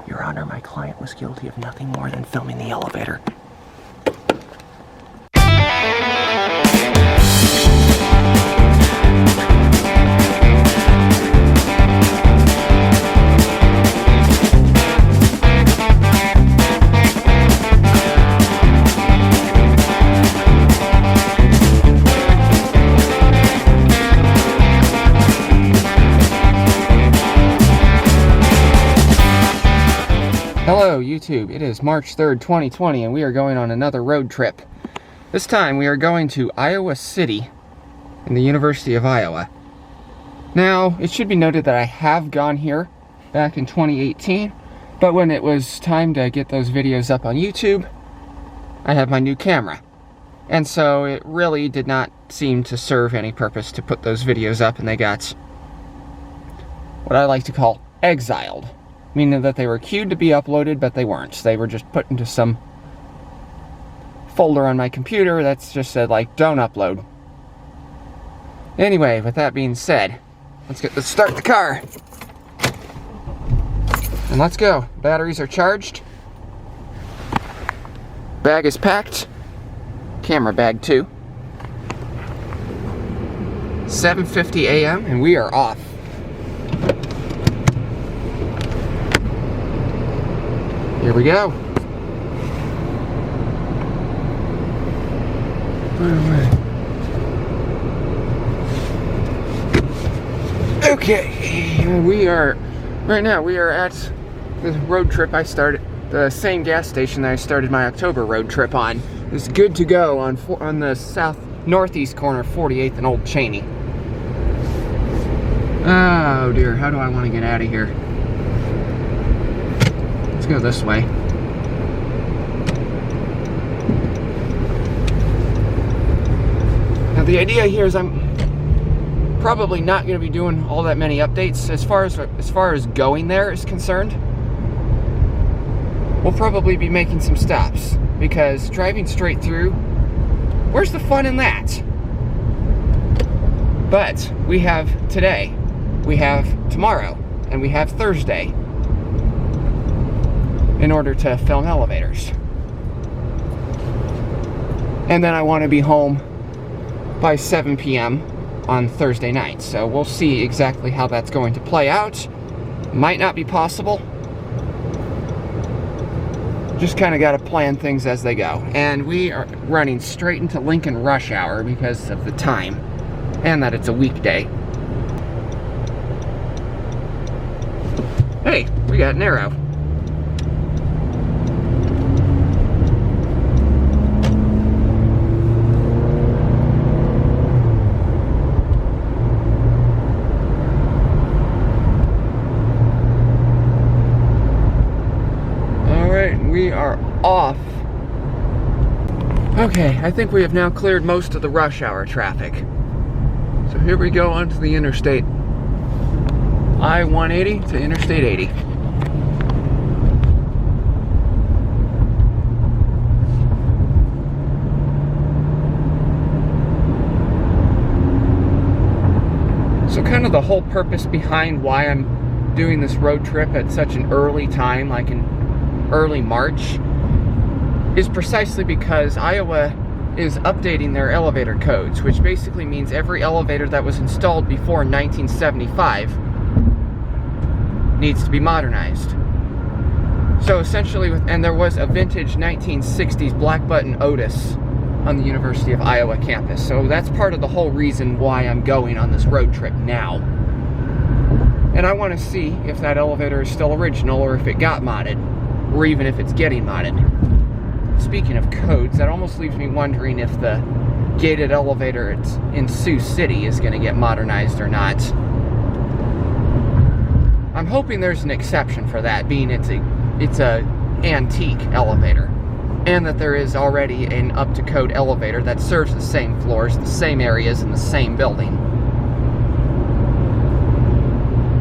Your Honor, my client was guilty of nothing more than filming the elevator. Hello YouTube, it is March 3rd, 2020 and we are going on another road trip. This time we are going to Iowa City in the University of Iowa. Now, it should be noted that I have gone here back in 2018, but when it was time to get those videos up on YouTube, I have my new camera. And so it really did not seem to serve any purpose to put those videos up, and they got what I like to call exiled. Meaning that they were queued to be uploaded, but they weren't. They were just put into some folder on my computer that's just said, like, don't upload. Anyway, with that being said, let's start the car. And let's go. Batteries are charged. Bag is packed. Camera bag too. 7:50 a.m. and we are off. Here we go. Okay, we are at the road trip I started, the same gas station that I started my October road trip on. It's good to go on the northeast corner of 48th and Old Cheney. Oh dear, how do I want to get out of here? Go this way. Now the idea here is I'm probably not going to be doing all that many updates as far as going there is concerned. We'll probably be making some stops because driving straight through, where's the fun in that? But we have today, we have tomorrow, and we have Thursday in order to film elevators. And then I want to be home by 7 p.m. on Thursday night. So we'll see exactly how that's going to play out. Might not be possible. Just kind of got to plan things as they go. And we are running straight into Lincoln rush hour because of the time and that it's a weekday. Hey, we got an arrow. We are off. Okay, I think we have now cleared most of the rush hour traffic. So here we go onto the interstate. I-180 to Interstate 80. So kind of the whole purpose behind why I'm doing this road trip at such an early time, like in early March, is precisely because Iowa is updating their elevator codes, which basically means every elevator that was installed before 1975 needs to be modernized. So essentially, and there was a vintage 1960s black button Otis on the University of Iowa campus. So that's part of the whole reason why I'm going on this road trip now. And I want to see if that elevator is still original or if it got modded, or even if it's getting modded. Speaking of codes, that almost leaves me wondering if the gated elevator in Sioux City is going to get modernized or not. I'm hoping there's an exception for that, being it's a antique elevator, and that there is already an up-to-code elevator that serves the same floors, the same areas, in the same building.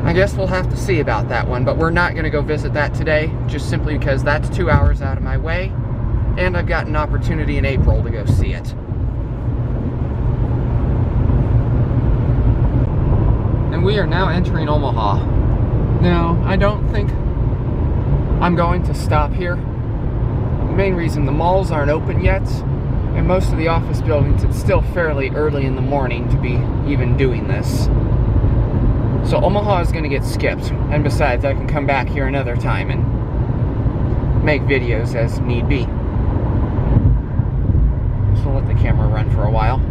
I guess we'll have to see about that one, but we're not going to go visit that today, just simply because that's 2 hours out of my way, and I've got an opportunity in April to go see it. And we are now entering Omaha. Now, I don't think I'm going to stop here. The main reason, the malls aren't open yet, and most of the office buildings, it's still fairly early in the morning to be even doing this. So Omaha is going to get skipped, and besides, I can come back here another time and make videos as need be. So let the camera run for a while.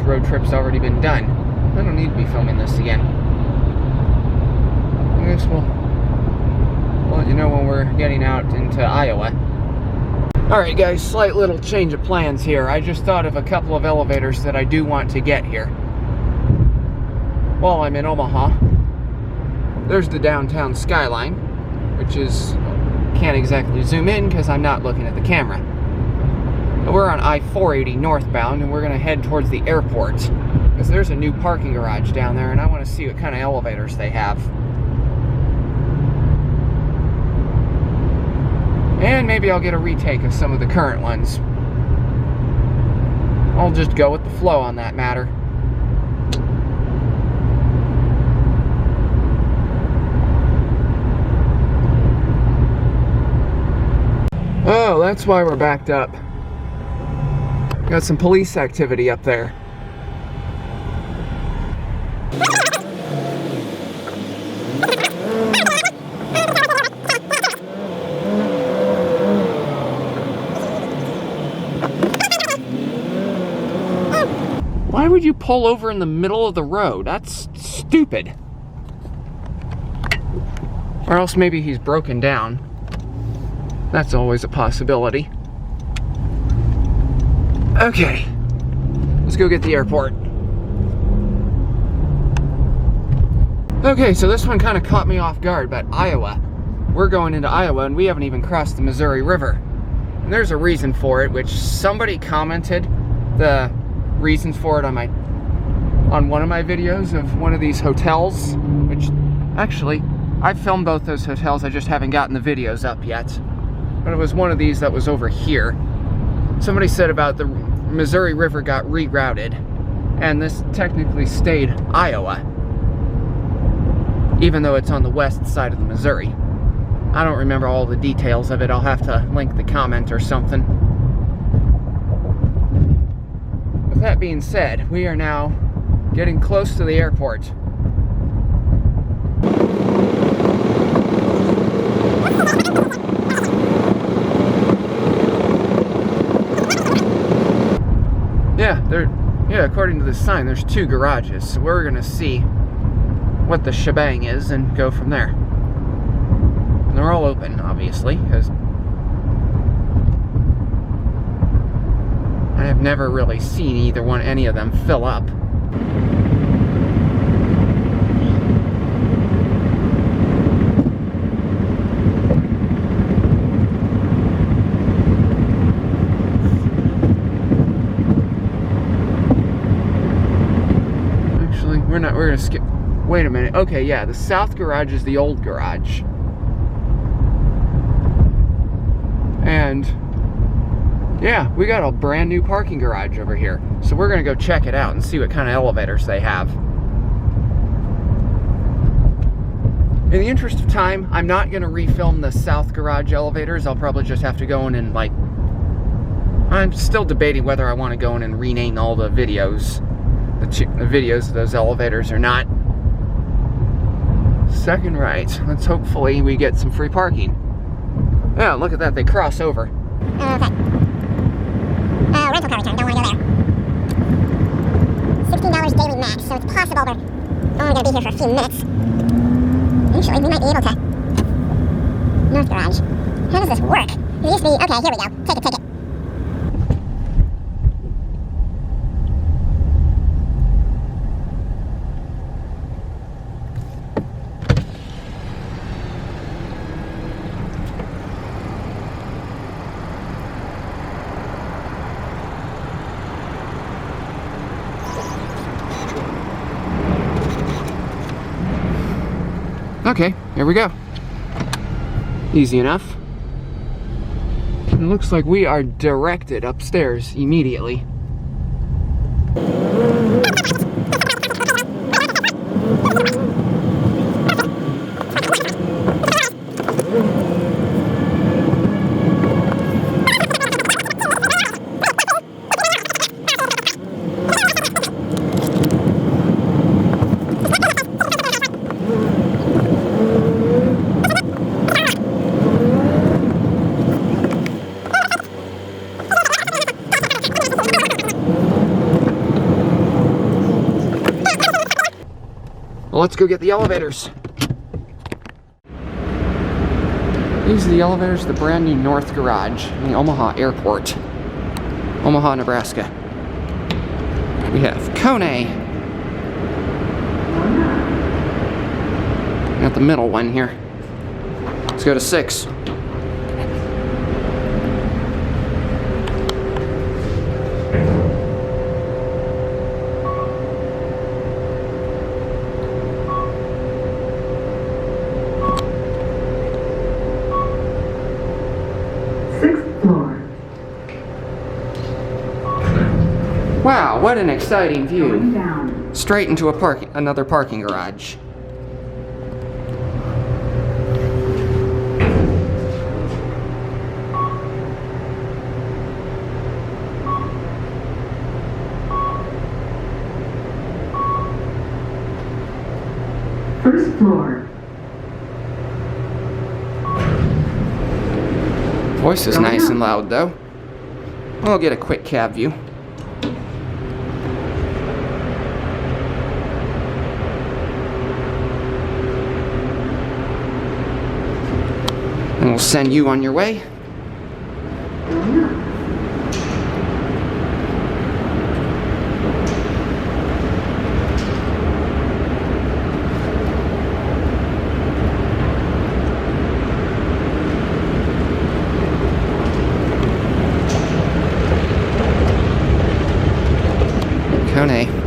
Road trip's already been done. I don't need to be filming this again. I guess we'll let you know when we're getting out into Iowa. Alright guys, slight little change of plans here. I just thought of a couple of elevators that I do want to get here. While I'm in Omaha, there's the downtown skyline, which is, can't exactly zoom in because I'm not looking at the camera. We're on I-480 northbound, and we're going to head towards the airport, because there's a new parking garage down there, and I want to see what kind of elevators they have. And maybe I'll get a retake of some of the current ones. I'll just go with the flow on that matter. Oh, that's why we're backed up. Got some police activity up there. Why would you pull over in the middle of the road? That's stupid. Or else maybe he's broken down. That's always a possibility. Okay, let's go get the airport. Okay, so this one kind of caught me off guard, but Iowa. We're going into Iowa, and we haven't even crossed the Missouri River. And there's a reason for it, which somebody commented the reasons for it on one of my videos of one of these hotels, which actually, I've filmed both those hotels, I just haven't gotten the videos up yet. But it was one of these that was over here. Somebody said about the Missouri River got rerouted, and this technically stayed Iowa, even though it's on the west side of the Missouri. I don't remember all the details of it. I'll have to link the comment or something. With that being said, we are now getting close to the airport. Yeah, according to this sign, there's 2 garages. So we're gonna see what the shebang is and go from there. And they're all open, obviously, because I have never really seen any of them fill up. We're gonna skip. Wait a minute. Okay, yeah, the south garage is the old garage. And yeah, we got a brand new parking garage over here. So we're gonna go check it out and see what kind of elevators they have. In the interest of time, I'm not gonna refilm the south garage elevators. I'll probably just have to go in and I'm still debating whether I want to go in and rename all the videos. The videos of those elevators or not. Second right. Let's hopefully we get some free parking. Oh, look at that. They cross over. Okay. Rental car return. Don't want to go there. $16 daily max, so it's possible we're only going to be here for a few minutes. Actually, we might be able to. North garage. How does this work? It used to be, okay, here we go. Take a ticket. Okay, here we go. Easy enough. It looks like we are directed upstairs immediately. Well, let's go get the elevators. These are the elevators to the brand new North Garage in the Omaha Airport, Omaha, Nebraska. We have Kahona. Got the middle one here. Let's go to 6. Wow, what an exciting view. Straight into another parking garage. First floor. Voice is nice and loud though. We'll get a quick cab view. And we'll send you on your way. Mahanay.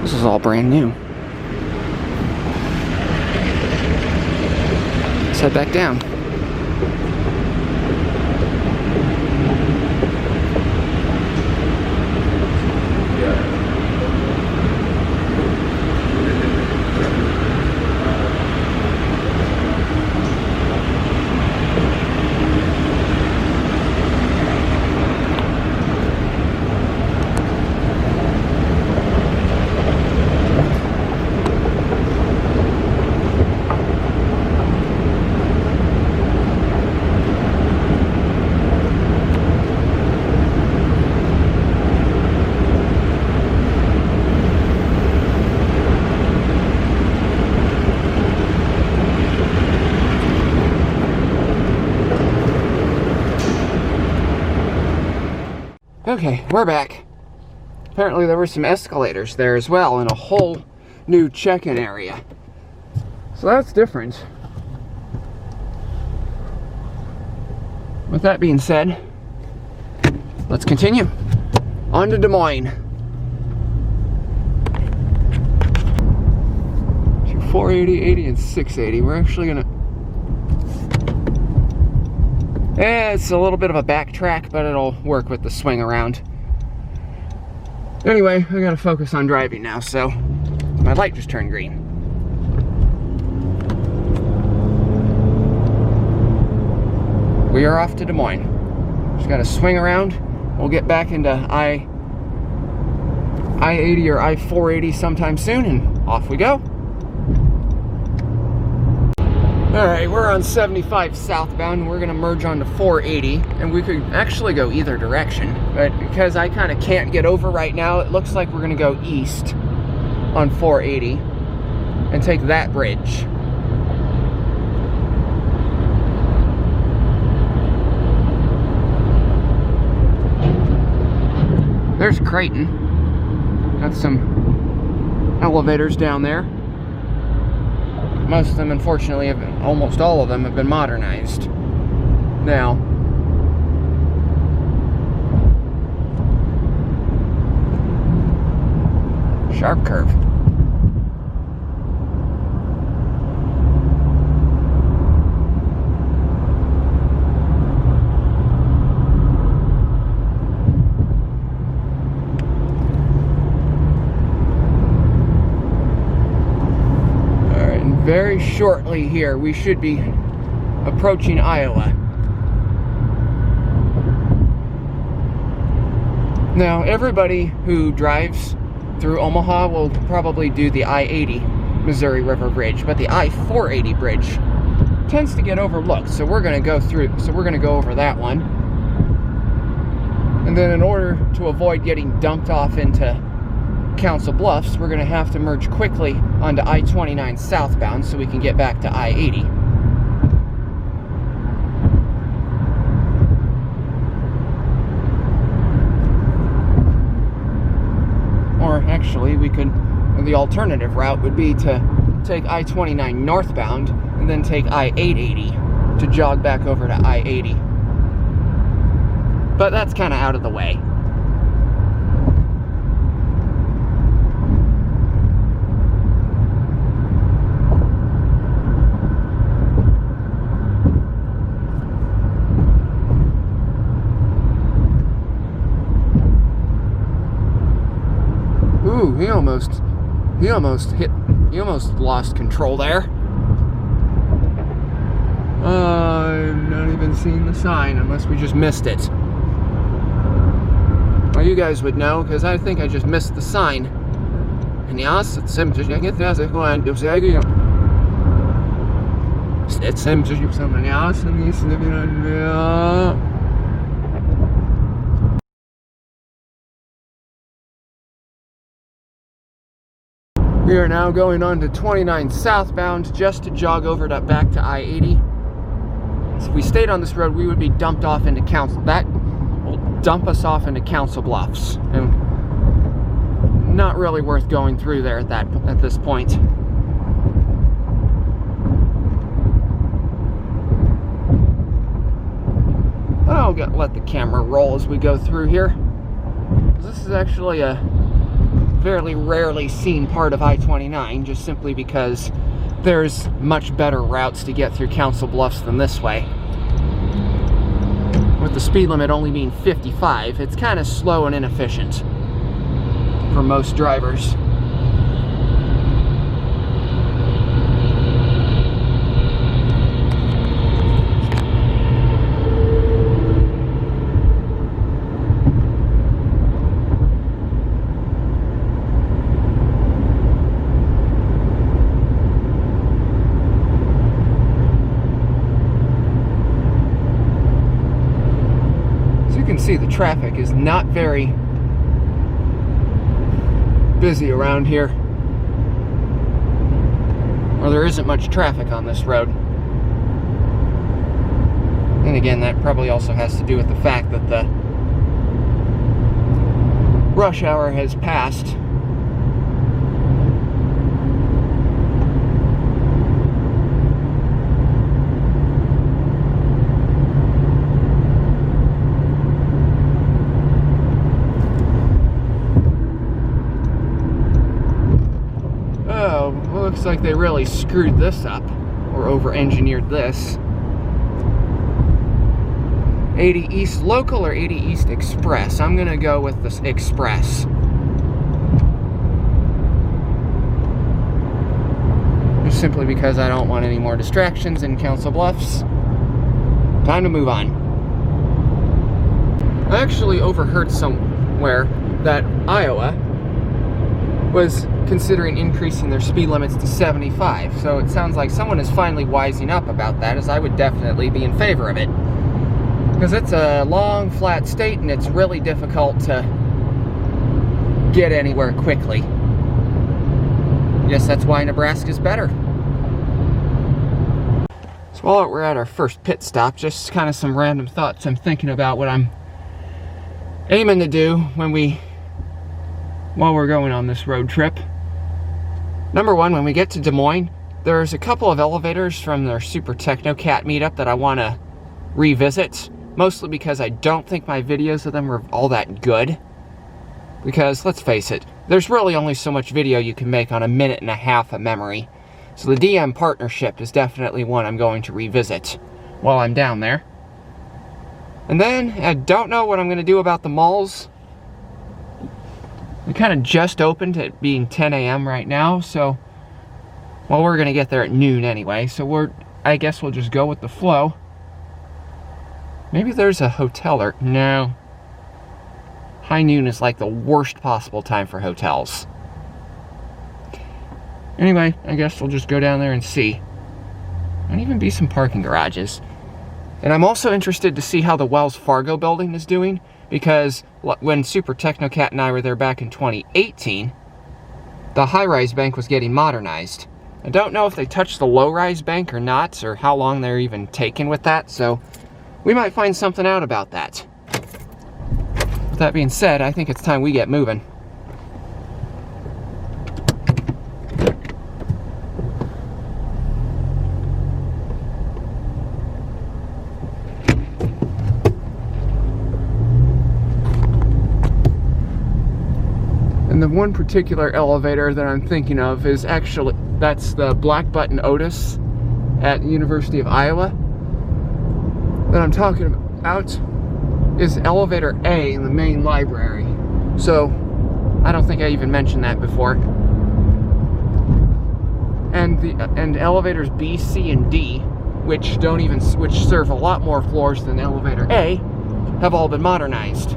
This is all brand new. Let's head back down. Okay, we're back. Apparently there were some escalators there as well and a whole new check-in area. So that's different. With that being said, let's continue. On to Des Moines. 480, 80, and 680. We're actually gonna... it's a little bit of a backtrack, but it'll work with the swing around. Anyway, I gotta focus on driving now, so my light just turned green. We are off to Des Moines. Just gotta swing around. We'll get back into I-80 or I-480 sometime soon, and off we go. Alright, we're on 75 southbound, and we're gonna merge onto 480, and we could actually go either direction, but because I kind of can't get over right now, it looks like we're gonna go east on 480 and take that bridge. There's Creighton. Got some elevators down there. Most of them, unfortunately, almost all of them have been modernized now. Sharp curve. Very shortly here, we should be approaching Iowa. Now, everybody who drives through Omaha will probably do the I-80 Missouri River Bridge, but the I-480 bridge tends to get overlooked, so we're going to go over that one. And then in order to avoid getting dumped off into Council Bluffs, we're going to have to merge quickly onto I-29 southbound so we can get back to I-80. Or actually, the alternative route would be to take I-29 northbound and then take I-880 to jog back over to I-80. But that's kind of out of the way. Ooh, he almost lost control there. I've not even seen the sign unless we just missed it. Well, you guys would know, because I think I just missed the sign. And yes, it's simply going to say it's simply something else, and he's living on. We are now going on to 29 southbound just to jog over back to I-80. If we stayed on this road, we would be dumped off into Council. That will dump us off into Council Bluffs, and not really worth going through there at this point. I'll let the camera roll as we go through here. This is actually a fairly rarely seen part of I-29, just simply because there's much better routes to get through Council Bluffs than this way. With the speed limit only being 55, it's kind of slow and inefficient for most drivers. See, the traffic is not very busy around here, or there isn't much traffic on this road. And again, that probably also has to do with the fact that the rush hour has passed. looks like they really screwed this up, or over-engineered this. 80 East Local or 80 East Express? I'm gonna go with this Express. Just simply because I don't want any more distractions in Council Bluffs. Time to move on. I actually overheard somewhere that Iowa was considering increasing their speed limits to 75. So it sounds like someone is finally wising up about that, as I would definitely be in favor of it. Because it's a long, flat state, and it's really difficult to get anywhere quickly. Guess that's why Nebraska's better. So while we're at our first pit stop, just kind of some random thoughts I'm thinking about what I'm aiming to do while we're going on this road trip. Number one, when we get to Des Moines, there's a couple of elevators from their Super Technocat meetup that I want to revisit. Mostly because I don't think my videos of them were all that good. Because, let's face it, there's really only so much video you can make on 1.5 minutes of memory. So the DM partnership is definitely one I'm going to revisit while I'm down there. And then, I don't know what I'm going to do about the malls. We kind of just opened, it being 10 a.m. right now, so... Well, we're going to get there at noon anyway, so I guess we'll just go with the flow. Maybe there's a hotel or... No. High noon is like the worst possible time for hotels. Anyway, I guess we'll just go down there and see. Might even be some parking garages. And I'm also interested to see how the Wells Fargo building is doing, because when Super Technocat and I were there back in 2018, the high-rise bank was getting modernized. I don't know if they touched the low-rise bank or not, or how long they're even taking with that, so... we might find something out about that. With that being said, I think it's time we get moving. And the one particular elevator that I'm thinking of is actually, that's the Black Button Otis at the University of Iowa. That I'm talking about is elevator A in the main library. So, I don't think I even mentioned that before. And elevators B, C, and D, which serve a lot more floors than elevator A, have all been modernized.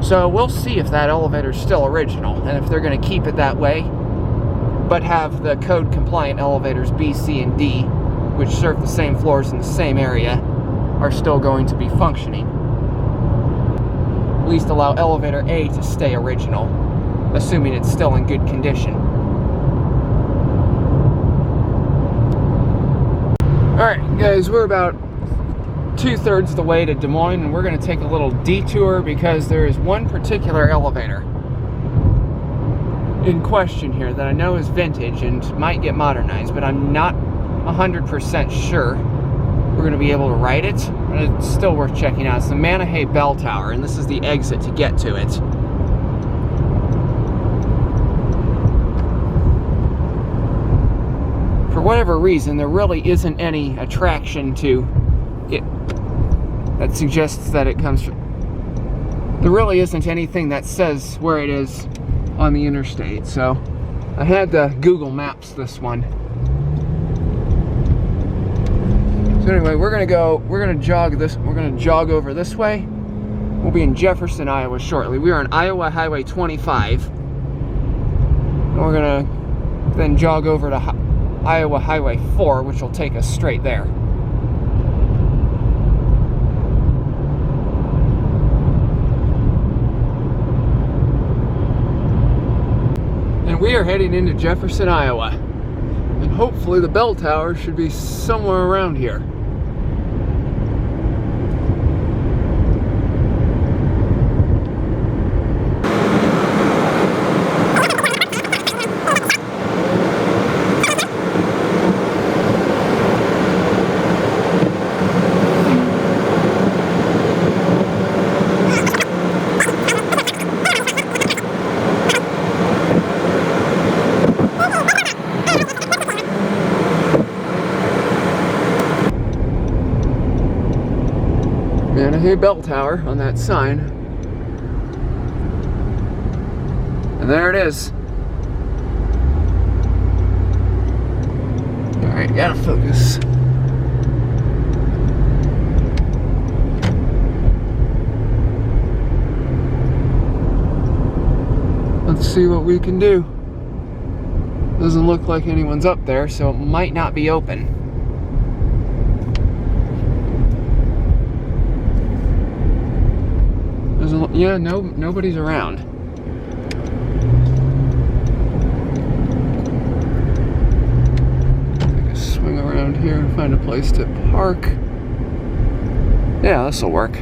So we'll see if that elevator's still original, and if they're going to keep it that way, but have the code compliant elevators B, C, and D, which serve the same floors in the same area, are still going to be functioning. At least allow elevator A to stay original, assuming it's still in good condition. Alright guys, we're about 2/3 of the way to Des Moines, and we're going to take a little detour because there is one particular elevator in question here that I know is vintage and might get modernized, but I'm not 100% sure we're going to be able to ride it. But it's still worth checking out. It's the Mahanay Bell Tower, and this is the exit to get to it. For whatever reason, there really isn't any attraction to it that suggests that it comes from... There really isn't anything that says where it is on the interstate, so I had to Google Maps this one. So anyway, we're gonna jog over this way. We'll be in Jefferson, Iowa shortly. We are on Iowa Highway 25. And we're gonna then jog over to Iowa Highway 4, which will take us straight there. And we are heading into Jefferson, Iowa. And hopefully the bell tower should be somewhere around here. Mahanay bell tower on that sign. And there it is. Alright, gotta focus. Let's see what we can do. Doesn't look like anyone's up there, so it might not be open. Yeah, nobody's around. I can swing around here and find a place to park. Yeah, this'll work.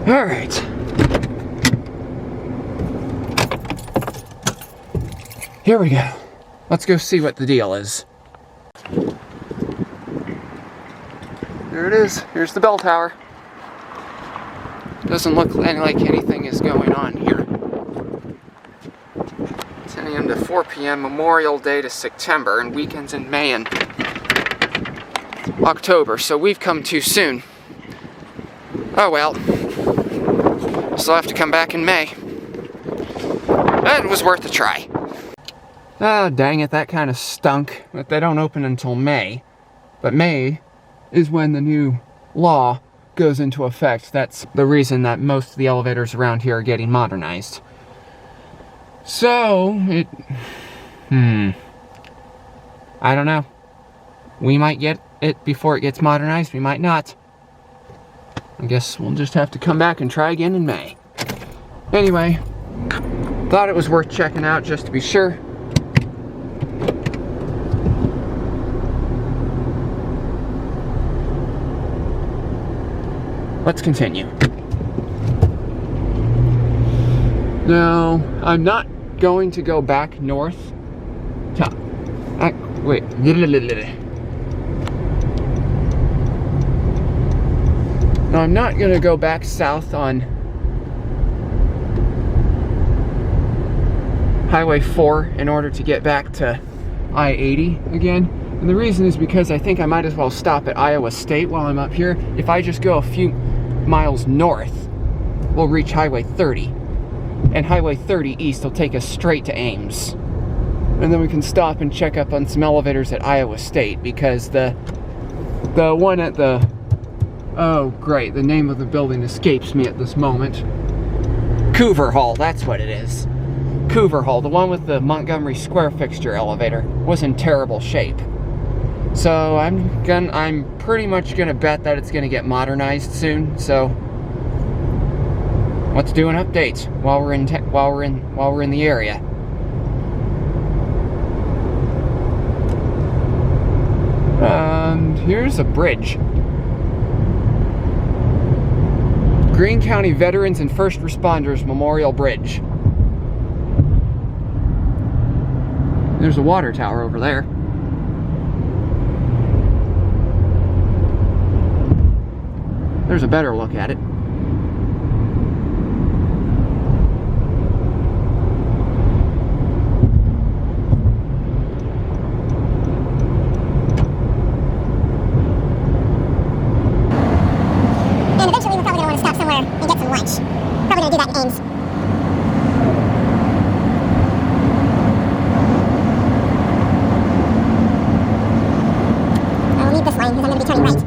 All right. Here we go. Let's go see what the deal is. There it is. Here's the bell tower. Doesn't look like anything is going on here. 10 a.m. to 4 p.m. Memorial Day to September, and weekends in May and October. So we've come too soon. Oh well. Still have to come back in May. But it was worth a try. Ah, dang it, that kind of stunk. But they don't open until May. But May is when the new law goes into effect. That's the reason that most of the elevators around here are getting modernized. So, I don't know. We might get it before it gets modernized, we might not. I guess we'll just have to come back and try again in May. Anyway, thought it was worth checking out just to be sure. Let's continue. Now, I'm not going to go back north to... wait. No, I'm not going to go back south on Highway 4 in order to get back to I-80 again. And the reason is because I think I might as well stop at Iowa State while I'm up here. If I just go a few miles north, we'll reach Highway 30. And Highway 30 east will take us straight to Ames. And then we can stop and check up on some elevators at Iowa State, because the one at the... Oh, great, the name of the building escapes me at this moment. Coover Hall, that's what it is. Coover Hall, the one with the Montgomery Square fixture elevator, was in terrible shape. So I'm pretty much gonna bet that it's gonna get modernized soon. So let's do an update while we're in the area. And here's a bridge. Greene County Veterans and First Responders Memorial Bridge. There's a water tower over there. There's a better look at it. And eventually we're probably going to want to stop somewhere and get some lunch. Probably going to do that in Ames. I'll leave this line because I'm going to be turning right.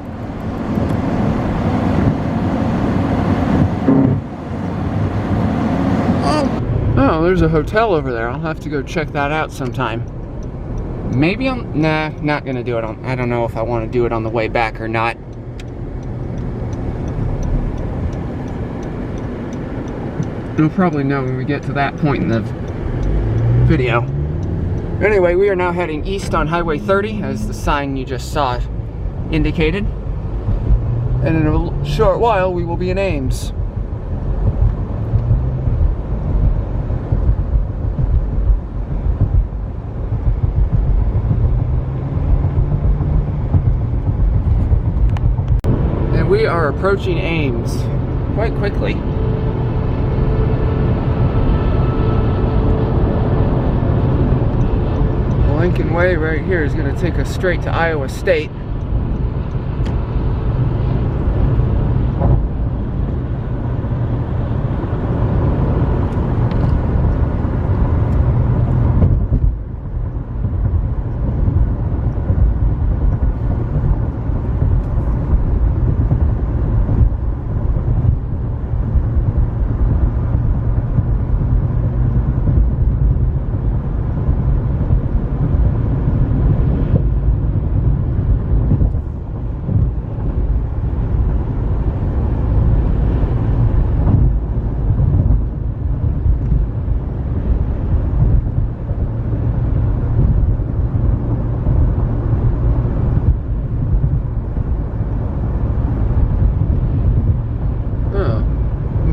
Oh, there's a hotel over there. I'll have to go check that out sometime. Maybe not gonna do it on... I don't know if I want to do it on the way back or not. You'll probably know when we get to that point in the video. Anyway, we are now heading east on Highway 30, as the sign you just saw indicated. And in a short while, we will be in Ames. We are approaching Ames quite quickly. The Lincoln Way right here is going to take us straight to Iowa State.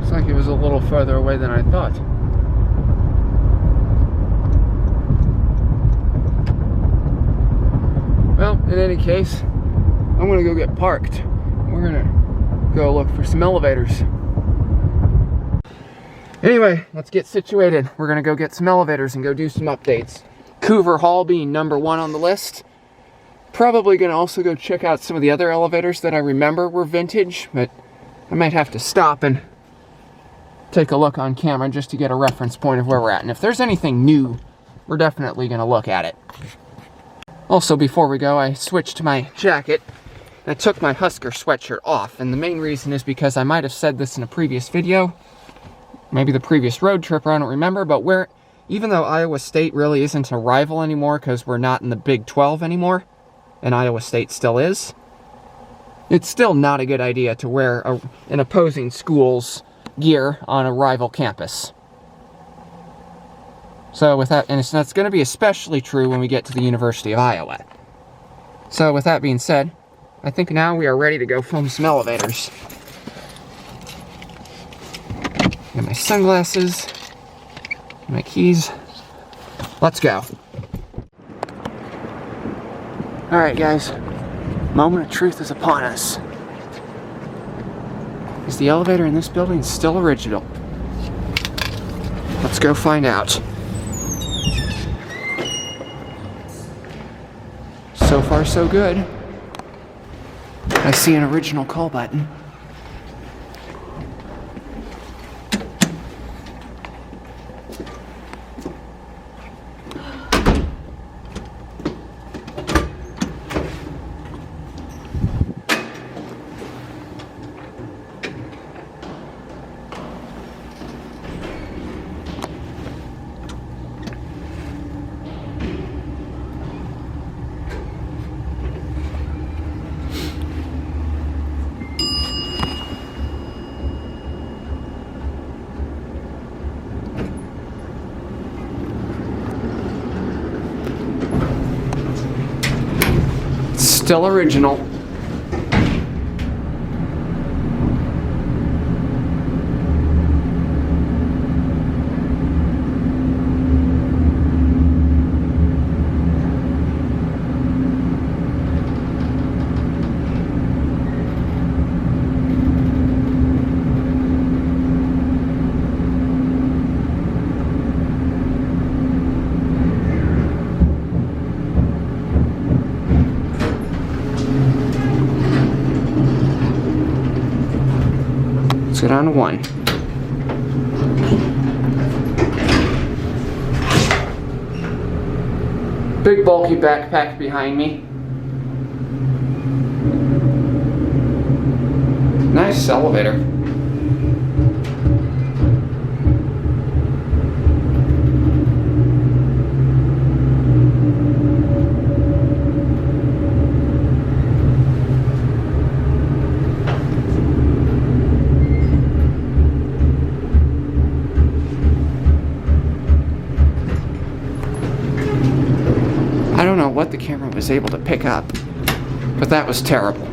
Looks like it was a little further away than I thought. Well, in any case, I'm gonna go get parked. We're gonna go look for some elevators. Anyway, let's get situated. We're gonna go get some elevators and go do some updates. Couver Hall being number 1 on the list. Probably gonna also go check out some of the other elevators that I remember were vintage, but I might have to stop and take a look on camera just to get a reference point of where we're at. And if there's anything new, we're definitely gonna look at it. Also, before we go, I switched my jacket. I took my Husker sweatshirt off, and the main reason is because I might have said this in a previous video, maybe the previous road trip, or I don't remember, but even though Iowa State really isn't a rival anymore because we're not in the Big 12 anymore, and Iowa State still is, it's still not a good idea to wear an opposing school's gear on a rival campus. So with that, and that's going to be especially true when we get to the University of Iowa. So with that being said, I think now we are ready to go film some elevators. Got my sunglasses, my keys. Let's go. Alright guys, moment of truth is upon us. Is the elevator in this building still original? Let's go find out. So far so good. I see an original call button. Still original. Let's go down to 1. Big bulky backpack behind me. Nice elevator. I don't know what the camera was able to pick up, but that was terrible.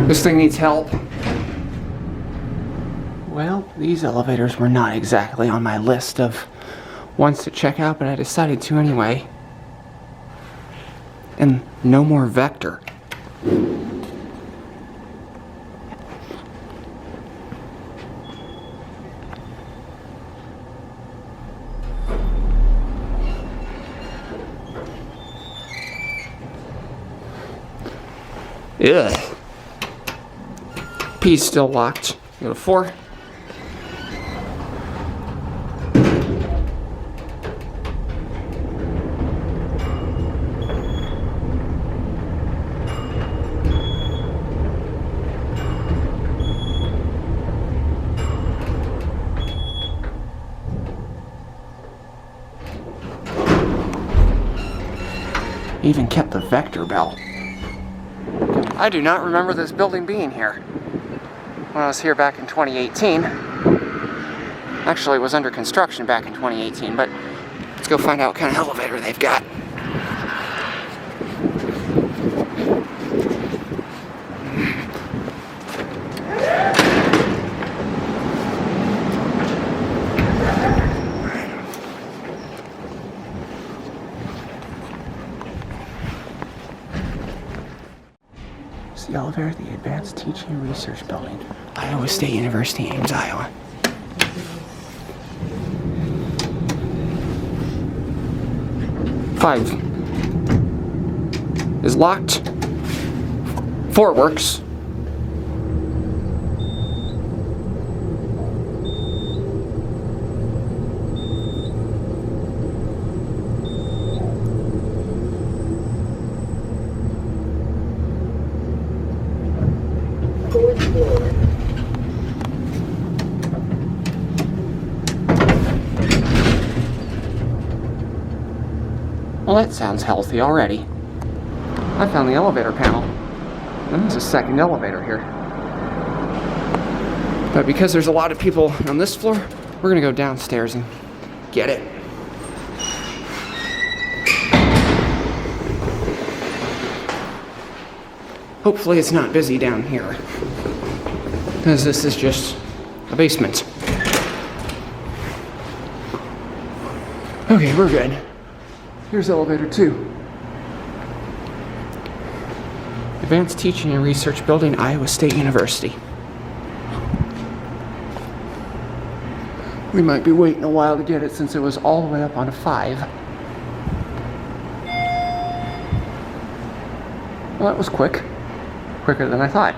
This thing needs help. Well, these elevators were not exactly on my list of ones to check out, but I decided to anyway. And no more vector. Ugh. P's still locked. Go to 4. Even kept the vector bell. I do not remember this building being here when I was here back in 2018. Actually, it was under construction back in 2018, but let's go find out what kind of elevator they've got. The elevator at the Advanced Teaching and Research Building, Iowa State University, Ames, Iowa. Five is locked. 4 works. Well, that sounds healthy already. I found the elevator panel. And there's a second elevator here. But because there's a lot of people on this floor, we're gonna go downstairs and get it. Hopefully it's not busy down here, because this is just a basement. Okay, we're good. Here's elevator 2. Advanced Teaching and Research Building, Iowa State University. We might be waiting a while to get it since it was all the way up on a 5. Well, that was quick. Quicker than I thought.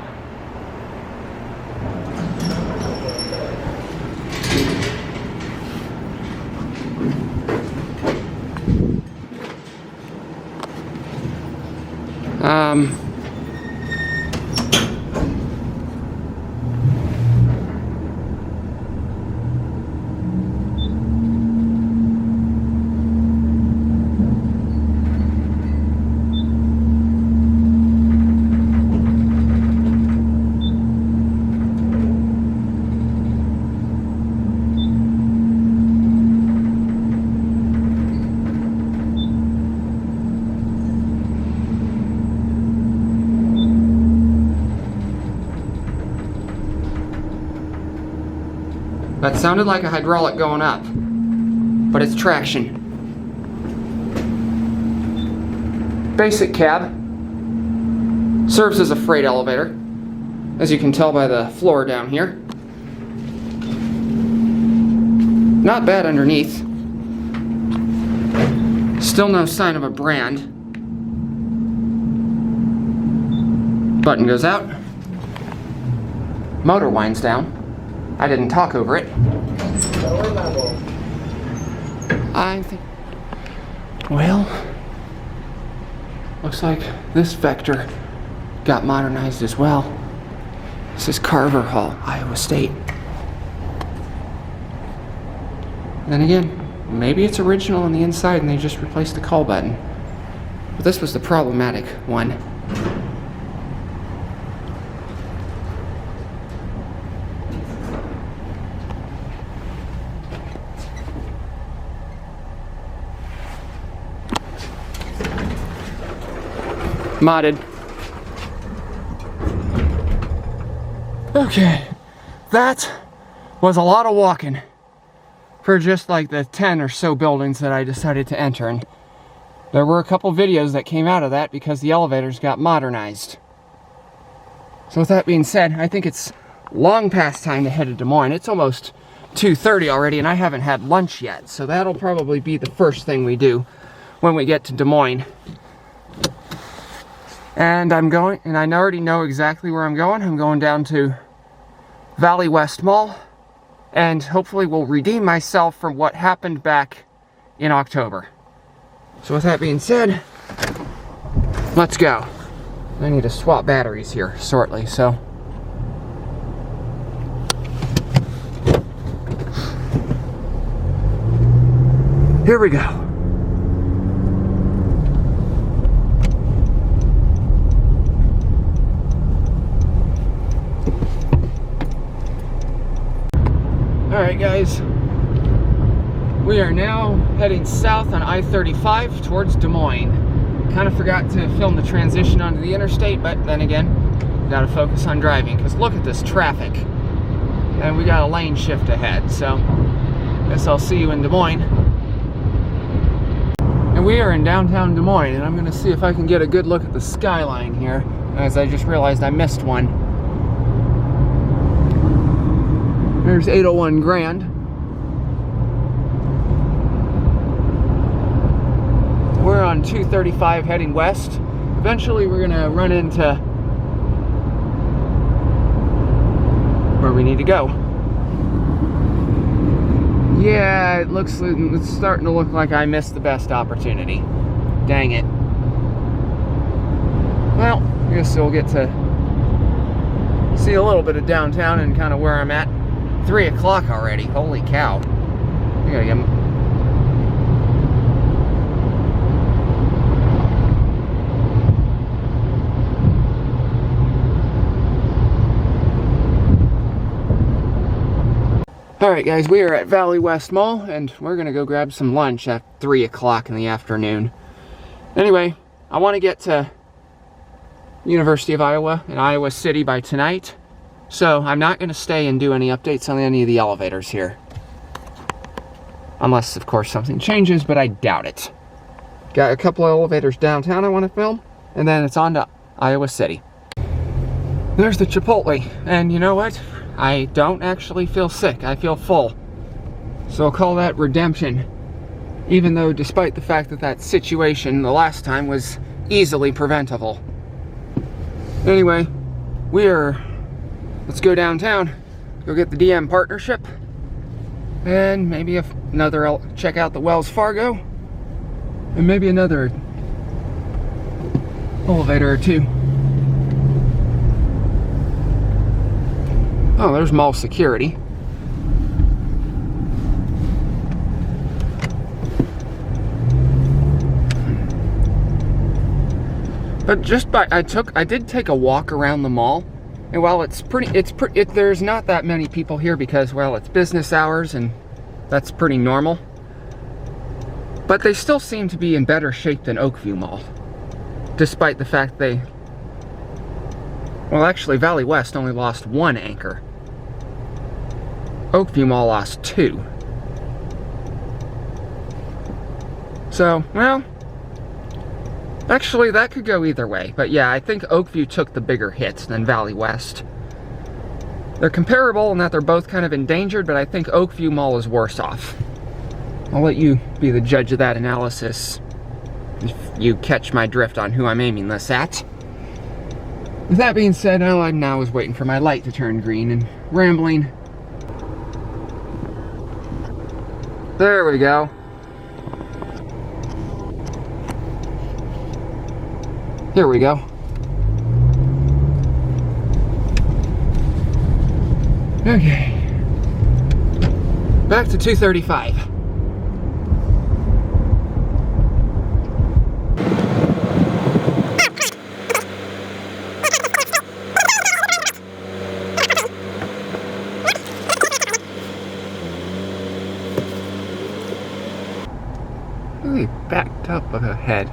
That sounded like a hydraulic going up, but it's traction. Basic cab. Serves as a freight elevator, as you can tell by the floor down here. Not bad underneath. Still no sign of a brand. Button goes out. Motor winds down. I didn't talk over it. Lower level. I think... Well... Looks like this vector got modernized as well. This is Carver Hall, Iowa State. Then again, maybe it's original on the inside and they just replaced the call button. But this was the problematic one. Modded. Okay, that was a lot of walking for just like the 10 or so buildings that I decided to enter. And there were a couple videos that came out of that because the elevators got modernized. So with that being said, I think it's long past time to head to Des Moines. It's almost 2:30 already and I haven't had lunch yet. So that'll probably be the first thing we do when we get to Des Moines. And I already know exactly where I'm going. I'm going down to Valley West Mall, and hopefully will redeem myself from what happened back in October. So with that being said, let's go. I need to swap batteries here shortly, so. Here we go. Alright guys, we are now heading south on I-35 towards Des Moines. Kind of forgot to film the transition onto the interstate, but then again, gotta focus on driving, because look at this traffic. And we got a lane shift ahead, so guess I'll see you in Des Moines. And we are in downtown Des Moines, and I'm gonna see if I can get a good look at the skyline here, as I just realized I missed one. There's 801 Grand. We're on 235 heading west. Eventually we're gonna run into where we need to go. Yeah, it's starting to look like I missed the best opportunity. Dang it. Well, I guess we'll get to see a little bit of downtown and kind of where I'm at. 3 o'clock already, holy cow. I gotta get... Alright guys, we are at Valley West Mall, and we're gonna go grab some lunch at 3 o'clock in the afternoon. Anyway, I want to get to University of Iowa in Iowa City by tonight. So I'm not going to stay and do any updates on any of the elevators here. Unless, of course, something changes, but I doubt it. Got a couple of elevators downtown I want to film, and then it's on to Iowa City. There's the Chipotle, and you know what? I don't actually feel sick. I feel full. So I'll call that redemption. Even though, despite the fact that that situation the last time was easily preventable. Anyway, let's go downtown, go get the DM partnership, and maybe check out the Wells Fargo, and maybe another elevator or two. Oh, there's mall security. But I did take a walk around the mall. And while there's not that many people here because, well, it's business hours and that's pretty normal. But they still seem to be in better shape than Oakview Mall. Despite the fact well, actually, Valley West only lost 1 anchor. Oakview Mall lost 2. So, well, actually, that could go either way. But yeah, I think Oakview took the bigger hits than Valley West. They're comparable in that they're both kind of endangered, but I think Oakview Mall is worse off. I'll let you be the judge of that analysis, if you catch my drift on who I'm aiming this at. With that being said, all I now is waiting for my light to turn green and rambling. There we go. Here we go. Okay. Back to 235. Really backed up ahead.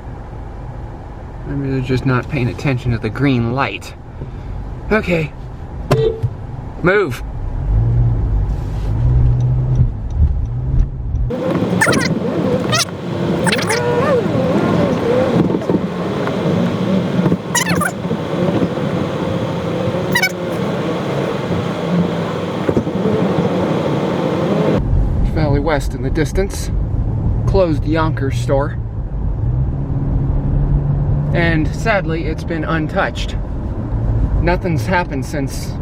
Maybe they're just not paying attention to the green light. Okay. Move. Valley West in the distance. Closed Yonkers store. And sadly, it's been untouched. Nothing's happened since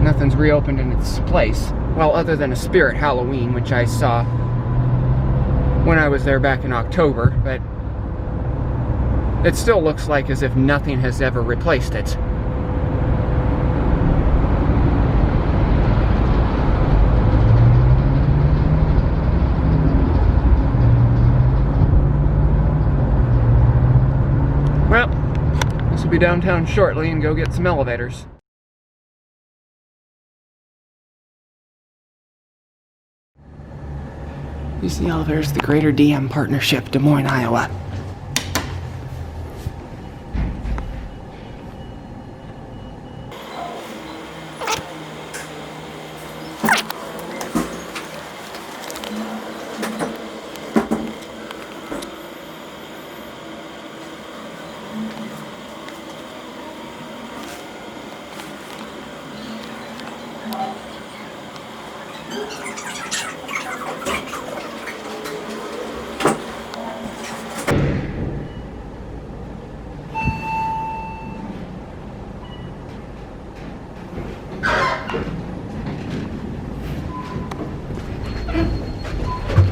nothing's reopened in its place. Well, other than a Spirit Halloween, which I saw when I was there back in October, but it still looks like as if nothing has ever replaced it. Well, this will be downtown shortly and go get some elevators. Use the elevators, the Greater DM Partnership, Des Moines, Iowa.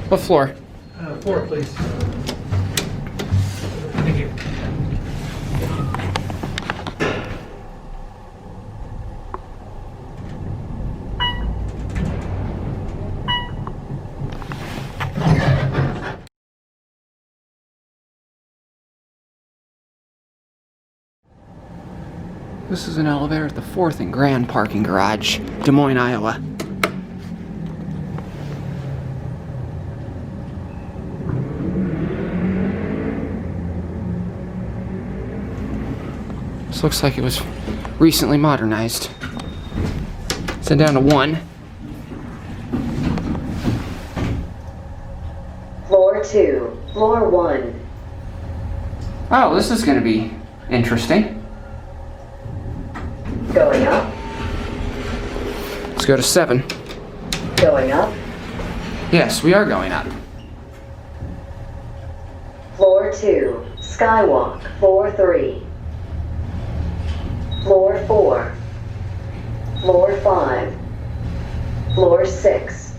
What floor? 4, please. Thank you. This is an elevator at the 4th and Grand parking garage, Des Moines, Iowa. This looks like it was recently modernized. Send down to 1. Floor 2, floor 1. Oh, this is going to be interesting. Going up, Let's go to 7. going up. Yes, we are going up. Floor 2, skywalk, floor 3. Floor 4. Floor 5. Floor 6.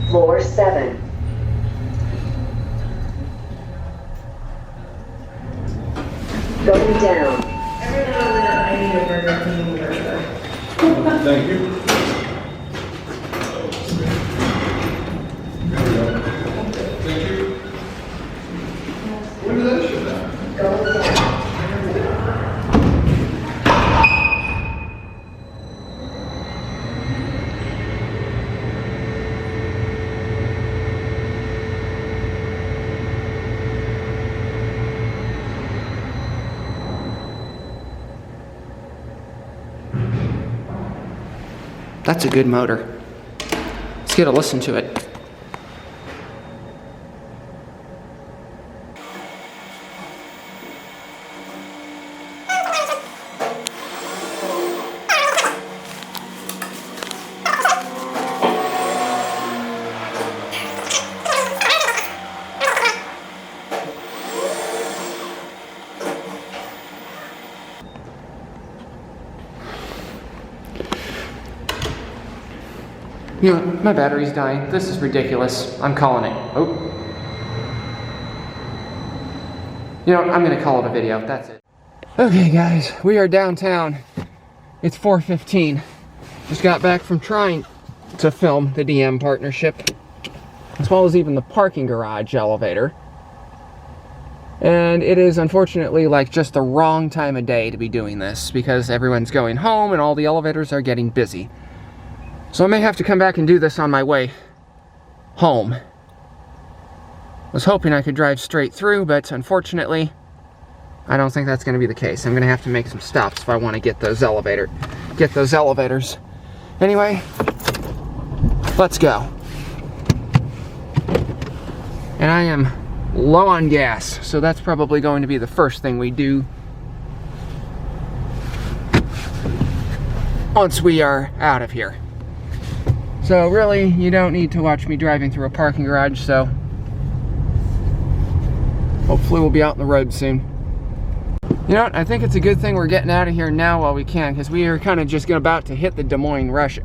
Floor 7. Going down. Thank you. When did that shut down? Going down. That's a good motor. Let's get a listen to it. You know, my battery's dying. This is ridiculous. I'm calling it. Oh. You know what? I'm gonna call it a video. That's it. Okay guys, we are downtown. It's 4:15. Just got back from trying to film the DM partnership, as well as even the parking garage elevator. And it is unfortunately like just the wrong time of day to be doing this because everyone's going home and all the elevators are getting busy. So I may have to come back and do this on my way home. Was hoping I could drive straight through, but unfortunately, I don't think that's going to be the case. I'm going to have to make some stops if I want to get those elevators Anyway, let's go. And I am low on gas, so that's probably going to be the first thing we do once we are out of here. So really, you don't need to watch me driving through a parking garage, so hopefully we'll be out on the road soon. You know what, I think it's a good thing we're getting out of here now while we can, because we are kind of just about to hit the Des Moines rush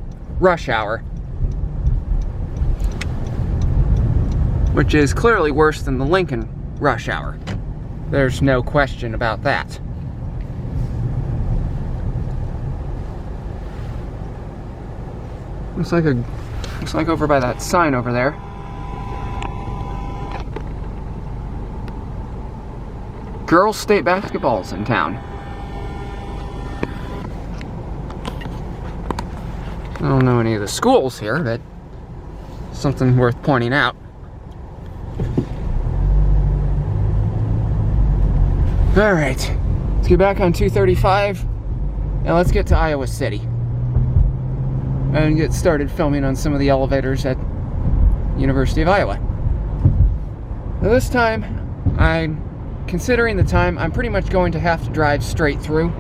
hour. Which is clearly worse than the Lincoln rush hour. There's no question about that. Looks like over by that sign over there. Girls state basketball's in town. I don't know any of the schools here, but something worth pointing out. Alright, let's get back on 235 and let's get to Iowa City and get started filming on some of the elevators at University of Iowa. Now this time, considering the time, I'm pretty much going to have to drive straight through.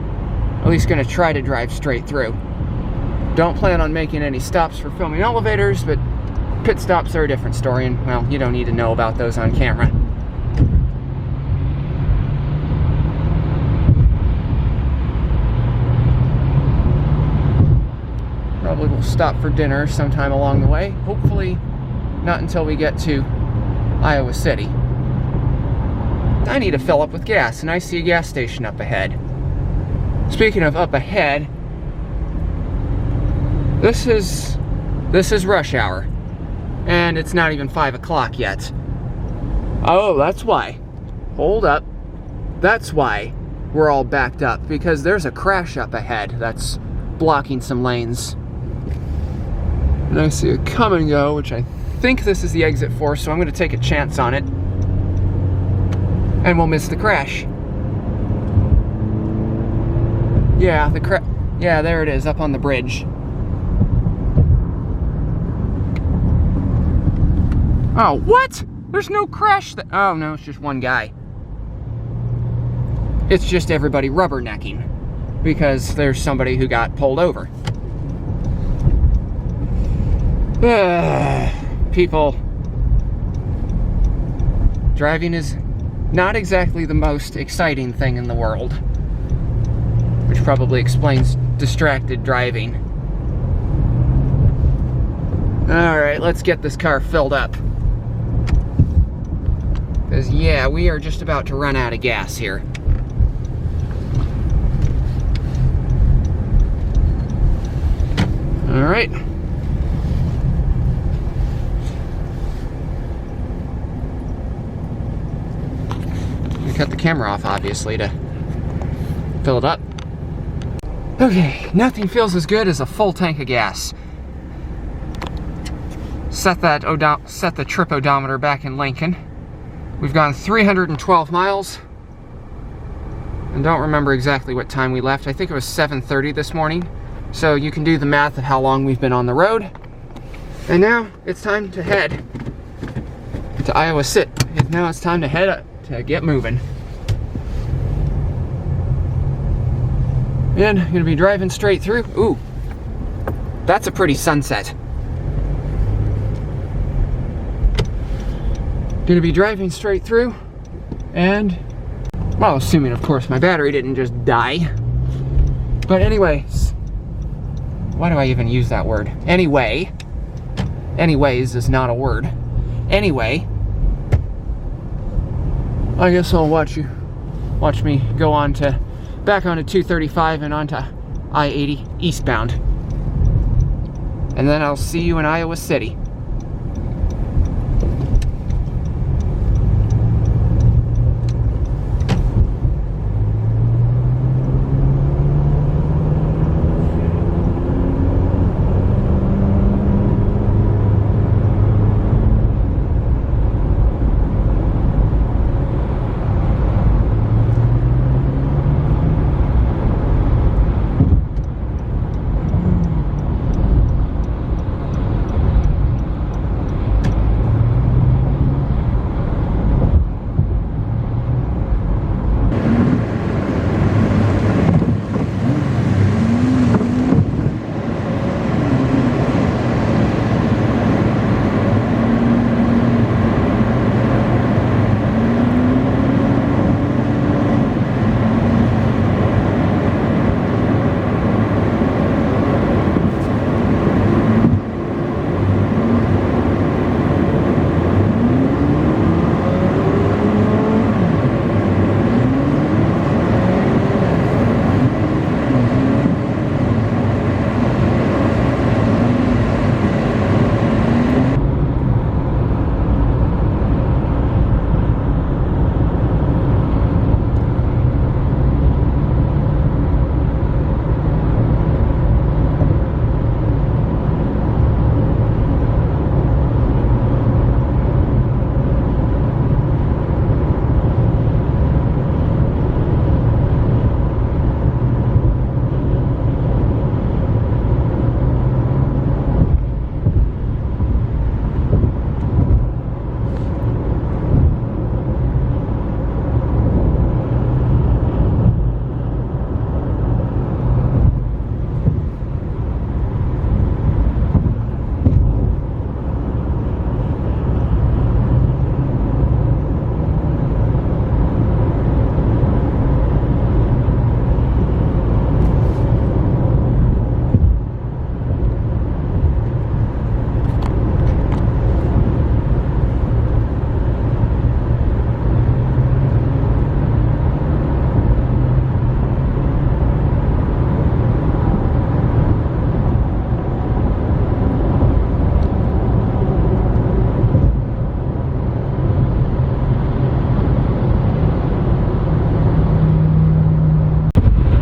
At least going to try to drive straight through. Don't plan on making any stops for filming elevators, but pit stops are a different story, and well, you don't need to know about those on camera. Probably we'll stop for dinner sometime along the way. Hopefully not until we get to Iowa City. I need to fill up with gas, and I see a gas station up ahead. Speaking of up ahead, this is rush hour, and it's not even 5 o'clock yet. Oh, that's why. Hold up. That's why we're all backed up, because there's a crash up ahead that's blocking some lanes. And I see a come and go, which I think this is the exit for, so I'm going to take a chance on it. And we'll miss the crash. Yeah, yeah, there it is, up on the bridge. Oh, what? There's no crash. Oh, no, it's just one guy. It's just everybody rubbernecking because there's somebody who got pulled over. People. Driving is not exactly the most exciting thing in the world, which probably explains distracted driving. Alright, let's get this car filled up. Because, yeah, we are just about to run out of gas here. Alright. Cut the camera off, obviously, to fill it up. Okay, nothing feels as good as a full tank of gas. Set the trip odometer back in Lincoln. We've gone 312 miles. And don't remember exactly what time we left. I think it was 7:30 this morning. So you can do the math of how long we've been on the road. And now it's time to head to Iowa City. And now it's time to head up to get moving. And I'm gonna be driving straight through. Ooh, that's a pretty sunset. Gonna be driving straight through, and, well, assuming of course my battery didn't just die. But anyways, why do I even use that word? Anyway, anyways is not a word. Anyway, I guess I'll watch me go on to back onto 235 and onto I-80 eastbound. And then I'll see you in Iowa City.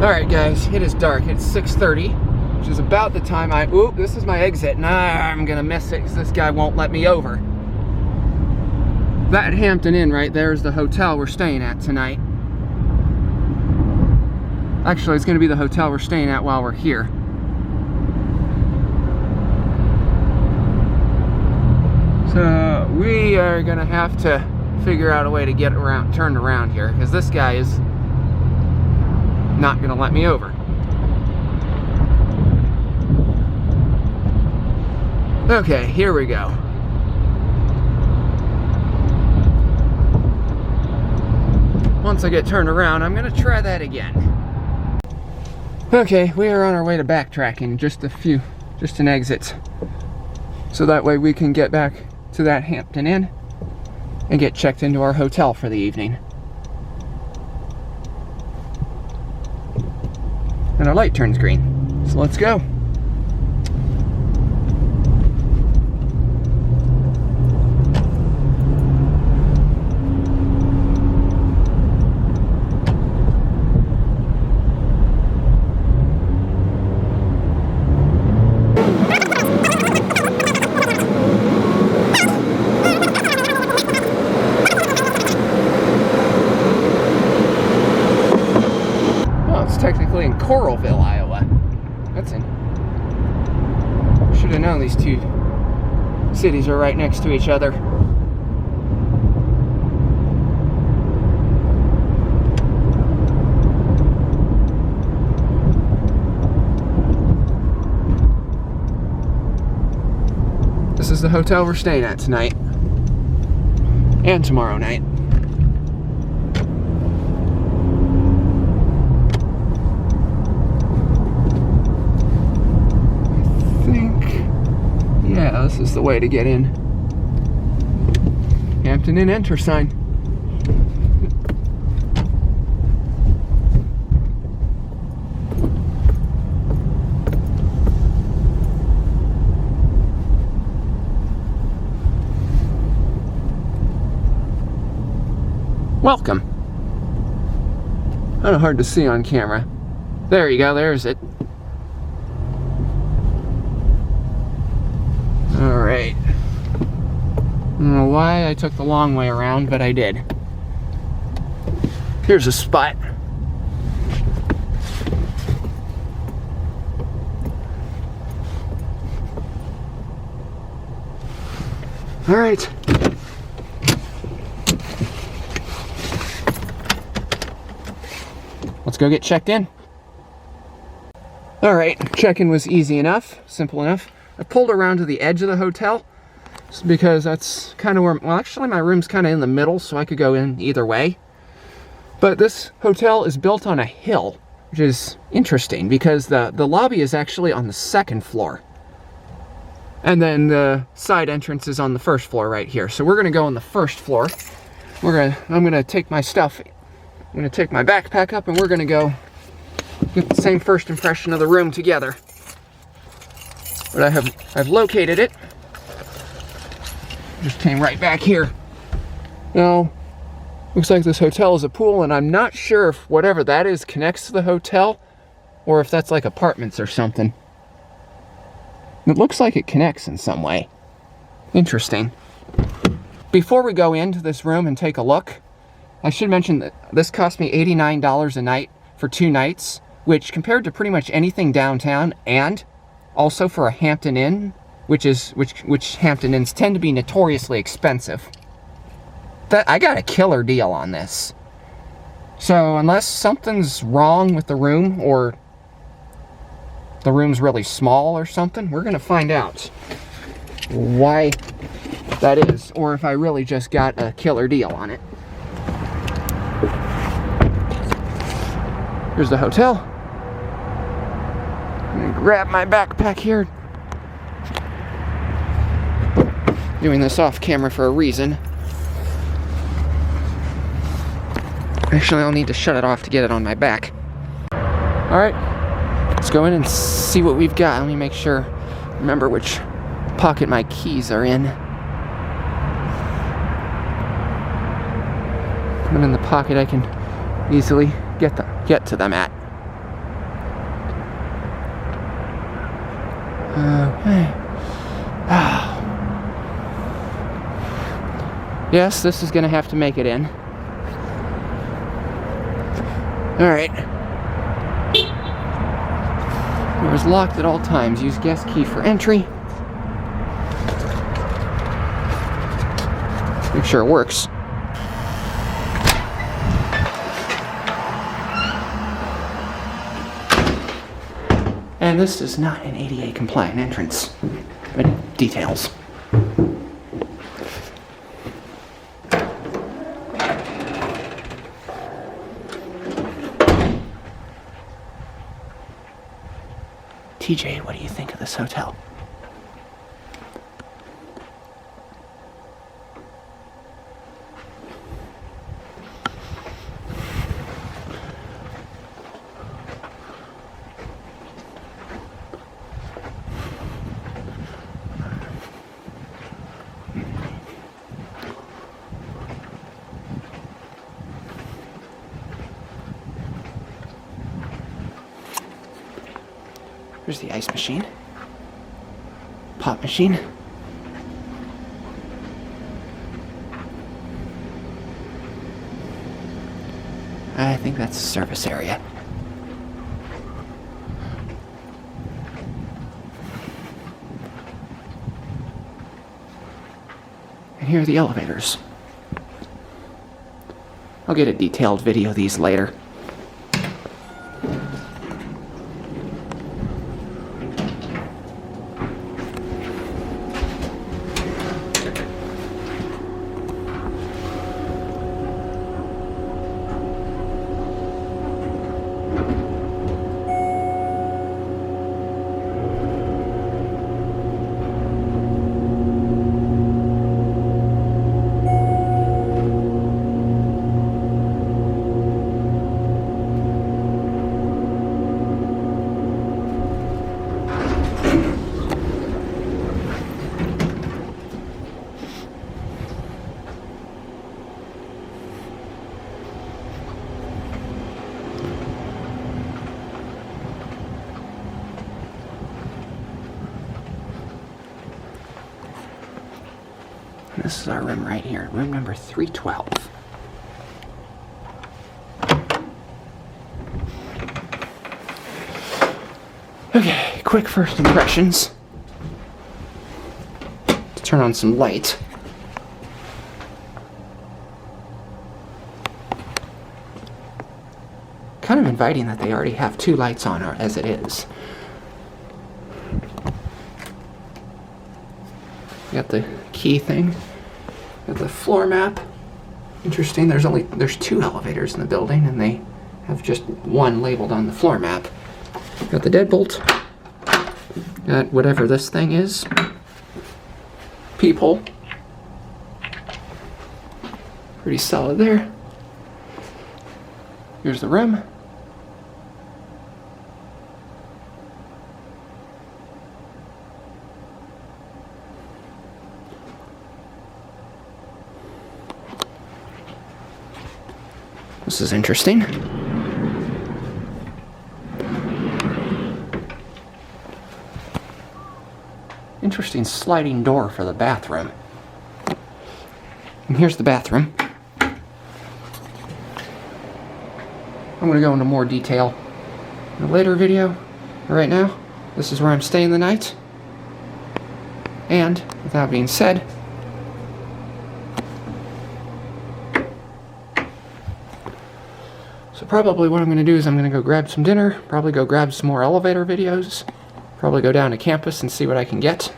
Alright guys, it is dark. It's 6:30, which is about the time oop, this is my exit, and I'm gonna miss it because this guy won't let me over. That Hampton Inn right there is the hotel we're staying at tonight. Actually, it's gonna be the hotel we're staying at while we're here. So we are gonna have to figure out a way to get around, turned around here, because this guy is not gonna let me over. Okay, here we go. Once I get turned around, I'm gonna try that again. Okay, we are on our way to backtracking, just an exit. So that way we can get back to that Hampton Inn and get checked into our hotel for the evening. And our light turns green, so let's go. Technically in Coralville, Iowa. That's in. Should have known these two cities are right next to each other. This is the hotel we're staying at tonight and tomorrow night. Yeah, this is the way to get in. Hampton Inn enter sign. Welcome. Kind of hard to see on camera. There you go, there's it. Alright. I don't know why I took the long way around, but I did. Here's a spot. Alright. Let's go get checked in. Alright, check-in was easy enough, simple enough. I pulled around to the edge of the hotel because that's kind of where, well, actually my room's kind of in the middle, so I could go in either way. But this hotel is built on a hill, which is interesting because the lobby is actually on the second floor. And then the side entrance is on the first floor right here. So we're gonna go on the first floor. I'm gonna take my stuff. I'm gonna take my backpack up and we're gonna go get the same first impression of the room together. But I've located it. Just came right back here. Now, looks like this hotel is a pool, and I'm not sure if whatever that is connects to the hotel, or if that's like apartments or something. It looks like it connects in some way. Interesting. Before we go into this room and take a look, I should mention that this cost me $89 a night for 2 nights, which compared to pretty much anything downtown, and also for a Hampton Inn, which Hampton Inns tend to be notoriously expensive. I got a killer deal on this. So unless something's wrong with the room, or the room's really small or something, we're gonna find out why that is, or if I really just got a killer deal on it. Here's the hotel. I'm gonna grab my backpack here. Doing this off camera for a reason. Actually, I'll need to shut it off to get it on my back. Alright, let's go in and see what we've got. Let me make sure, remember which pocket my keys are in. Put them in the pocket I can easily get to them at. Okay. Yes, this is gonna have to make it in. Alright. Door is locked at all times. Use guest key for entry. Make sure it works. And this is not an ADA compliant entrance, but details. TJ, what do you think of this hotel? Here's the ice machine. Pop machine. I think that's the service area. And here are the elevators. I'll get a detailed video of these later. This is our room right here, room number 312. Okay, quick first impressions. Let's turn on some light. Kind of inviting that they already have 2 lights on as it is. Got the key thing. Got the floor map. Interesting, there's 2 elevators in the building and they have just 1 labeled on the floor map. Got the deadbolt. Got whatever this thing is. Peephole. Pretty solid there. Here's the room. This is interesting. Interesting sliding door for the bathroom. And here's the bathroom. I'm going to go into more detail in a later video. Right now, this is where I'm staying the night. And, with that being said, so probably what I'm going to do is I'm going to go grab some dinner, probably go grab some more elevator videos, probably go down to campus and see what I can get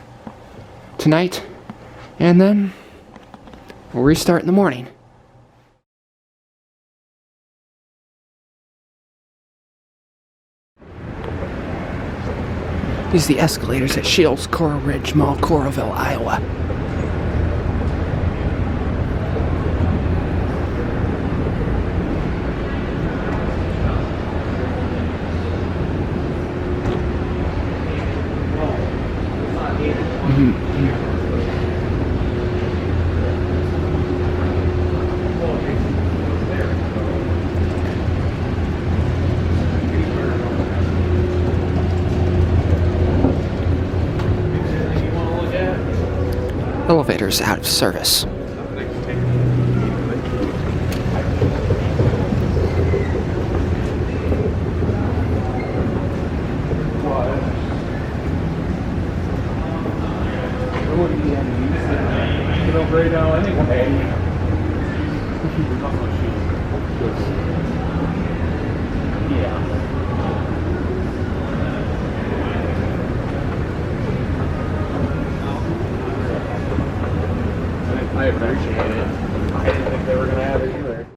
tonight, and then we'll restart in the morning. These are the escalators at Shields, Coral Ridge Mall, Coralville, Iowa. escalators out of service. I appreciate it. I didn't think they were going to have it either.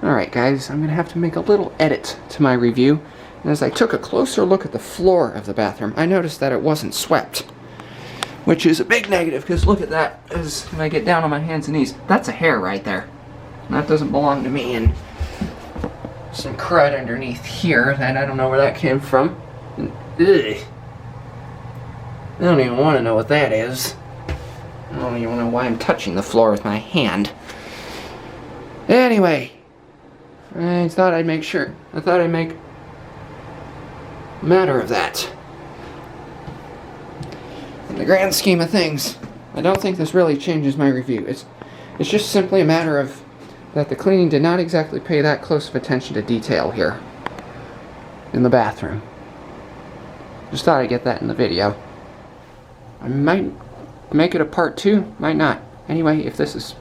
Alright guys, I'm going to have to make a little edit to my review. And as I took a closer look at the floor of the bathroom, I noticed that it wasn't swept. Which is a big negative, because look at that, as when I get down on my hands and knees. That's a hair right there. That doesn't belong to me, and some crud underneath here that I don't know where that came from. And, ugh. I don't even want to know what that is. I don't even know why I'm touching the floor with my hand. Anyway, I thought I'd make a matter of that. In the grand scheme of things, I don't think this really changes my review. It's just simply a matter of that the cleaning did not exactly pay that close of attention to detail here in the bathroom. Just thought I'd get that in the video. I might make it a part 2, might not. Anyway, if this is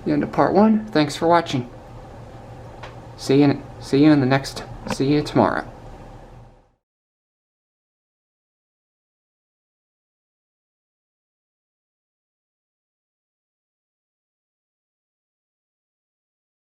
the end of part 1, thanks for watching. See you tomorrow.